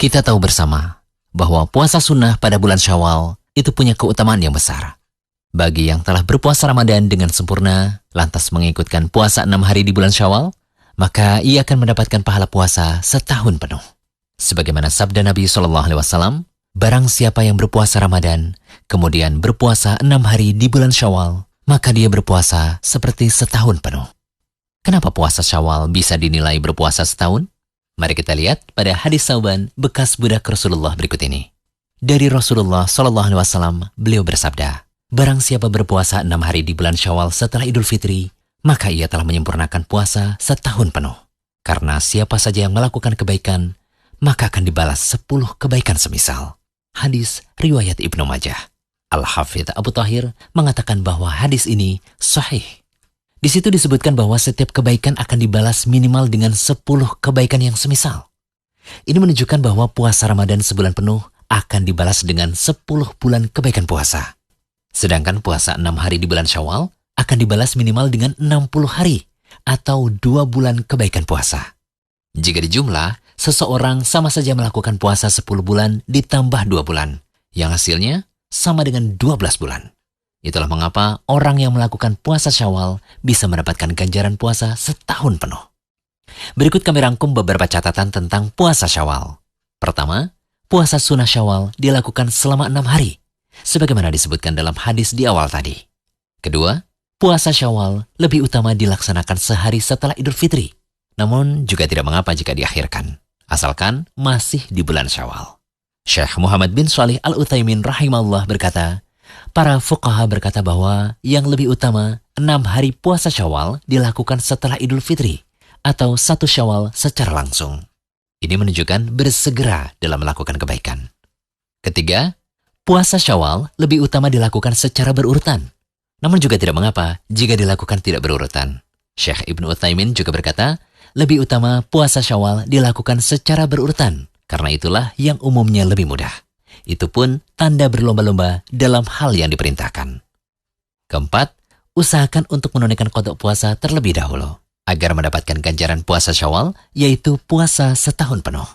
Kita tahu bersama bahwa puasa sunnah pada bulan Syawal itu punya keutamaan yang besar. Bagi yang telah berpuasa Ramadan dengan sempurna, lantas mengikutkan puasa 6 hari di bulan Syawal, maka ia akan mendapatkan pahala puasa setahun penuh. Sebagaimana sabda Nabi SAW, barang siapa yang berpuasa Ramadan, kemudian berpuasa 6 hari di bulan Syawal, maka dia berpuasa seperti setahun penuh. Kenapa puasa Syawal bisa dinilai berpuasa setahun? Mari kita lihat pada hadis Sauban bekas budak Rasulullah berikut ini. Dari Rasulullah SAW, beliau bersabda, barang siapa berpuasa 6 hari di bulan Syawal setelah Idul Fitri, maka ia telah menyempurnakan puasa setahun penuh. Karena siapa saja yang melakukan kebaikan, maka akan dibalas 10 kebaikan semisal. Hadis riwayat Ibnu Majah. Al-Hafidz Abu Thahir mengatakan bahwa hadis ini sahih. Di situ disebutkan bahwa setiap kebaikan akan dibalas minimal dengan 10 kebaikan yang semisal. Ini menunjukkan bahwa puasa Ramadan sebulan penuh akan dibalas dengan 10 bulan kebaikan puasa. Sedangkan puasa 6 hari di bulan Syawal akan dibalas minimal dengan 60 hari atau 2 bulan kebaikan puasa. Jika dijumlah, seseorang sama saja melakukan puasa 10 bulan ditambah 2 bulan, yang hasilnya sama dengan 12 bulan. Itulah mengapa orang yang melakukan puasa Syawal bisa mendapatkan ganjaran puasa setahun penuh. Berikut kami rangkum beberapa catatan tentang puasa Syawal. Pertama, puasa sunnah Syawal dilakukan selama 6 hari, sebagaimana disebutkan dalam hadis di awal tadi. Kedua, puasa Syawal lebih utama dilaksanakan sehari setelah Idul Fitri, namun juga tidak mengapa jika diakhirkan, asalkan masih di bulan Syawal. Syekh Muhammad bin Shalih Al-Utsaimin rahimahullah berkata, para fuqaha berkata bahwa yang lebih utama 6 hari puasa Syawal dilakukan setelah Idul Fitri atau 1 Syawal secara langsung. Ini menunjukkan bersegera dalam melakukan kebaikan. Ketiga, puasa Syawal lebih utama dilakukan secara berurutan. Namun juga tidak mengapa jika dilakukan tidak berurutan. Syekh Ibnu Utsaimin juga berkata, lebih utama puasa Syawal dilakukan secara berurutan, karena itulah yang umumnya lebih mudah. Itu pun tanda berlomba-lomba dalam hal yang diperintahkan. Keempat, usahakan untuk menunaikan qada puasa terlebih dahulu, agar mendapatkan ganjaran puasa Syawal, yaitu puasa setahun penuh.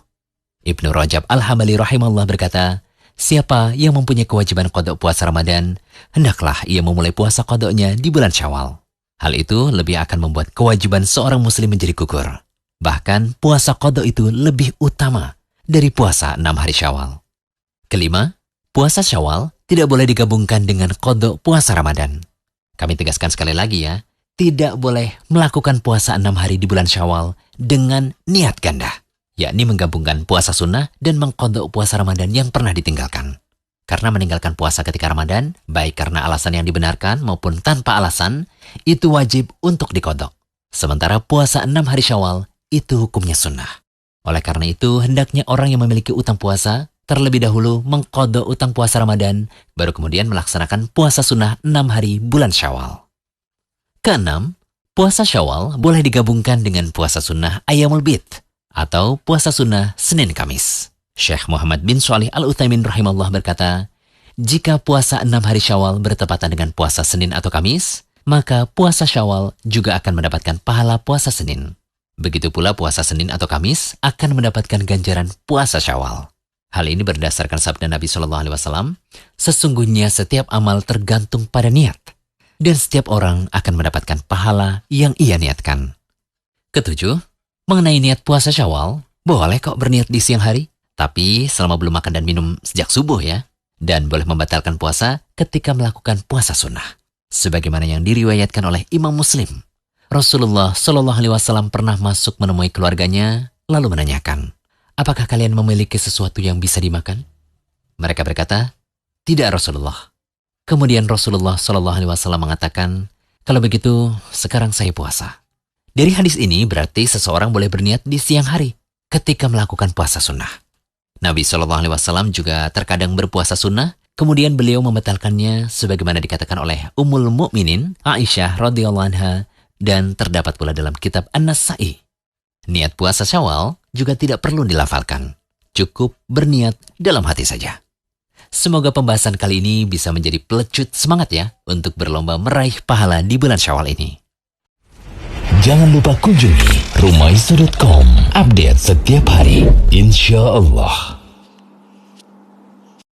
Ibnu Rajab Al-Hambali rahimahullah berkata, siapa yang mempunyai kewajiban qada puasa Ramadan, hendaklah ia memulai puasa qadanya di bulan Syawal. Hal itu lebih akan membuat kewajiban seorang muslim menjadi gugur. Bahkan puasa qada itu lebih utama dari puasa 6 hari Syawal. Kelima, puasa Syawal tidak boleh digabungkan dengan qada puasa Ramadan. Kami tegaskan sekali lagi ya, tidak boleh melakukan puasa 6 hari di bulan Syawal dengan niat ganda, yakni menggabungkan puasa sunnah dan mengqada puasa Ramadan yang pernah ditinggalkan. Karena meninggalkan puasa ketika Ramadan, baik karena alasan yang dibenarkan maupun tanpa alasan, itu wajib untuk diqada. Sementara puasa 6 hari Syawal itu hukumnya sunnah. Oleh karena itu, hendaknya orang yang memiliki utang puasa terlebih dahulu mengqada utang puasa Ramadan, baru kemudian melaksanakan puasa sunnah 6 hari bulan Syawal. Keenam, puasa Syawal boleh digabungkan dengan puasa sunnah Ayyamul Bid atau puasa sunnah Senin Kamis. Syekh Muhammad bin Shalih Al-Utsaimin rahimahullah berkata, jika puasa 6 hari Syawal bertepatan dengan puasa Senin atau Kamis, maka puasa Syawal juga akan mendapatkan pahala puasa Senin. Begitu pula puasa Senin atau Kamis akan mendapatkan ganjaran puasa Syawal. Hal ini berdasarkan sabda Nabi SAW, sesungguhnya setiap amal tergantung pada niat, dan setiap orang akan mendapatkan pahala yang ia niatkan. Ketujuh, mengenai niat puasa Syawal, boleh kok berniat di siang hari, tapi selama belum makan dan minum sejak subuh ya, dan boleh membatalkan puasa ketika melakukan puasa sunnah. Sebagaimana yang diriwayatkan oleh Imam Muslim, Rasulullah SAW pernah masuk menemui keluarganya, lalu menanyakan, apakah kalian memiliki sesuatu yang bisa dimakan? Mereka berkata, tidak Rasulullah. Kemudian Rasulullah SAW mengatakan, kalau begitu sekarang saya puasa. Dari hadis ini berarti seseorang boleh berniat di siang hari ketika melakukan puasa sunnah. Nabi SAW juga terkadang berpuasa sunnah, kemudian beliau membatalkannya sebagaimana dikatakan oleh Ummul Mukminin Aisyah radhiyallahu anha, dan terdapat pula dalam kitab An-Nasa'i. Niat puasa Syawal juga tidak perlu dilafalkan, cukup berniat dalam hati saja. Semoga pembahasan kali ini bisa menjadi pelecut semangat ya untuk berlomba meraih pahala di bulan Syawal ini. Jangan lupa kunjungi rumaiso.com, update setiap hari, insya Allah.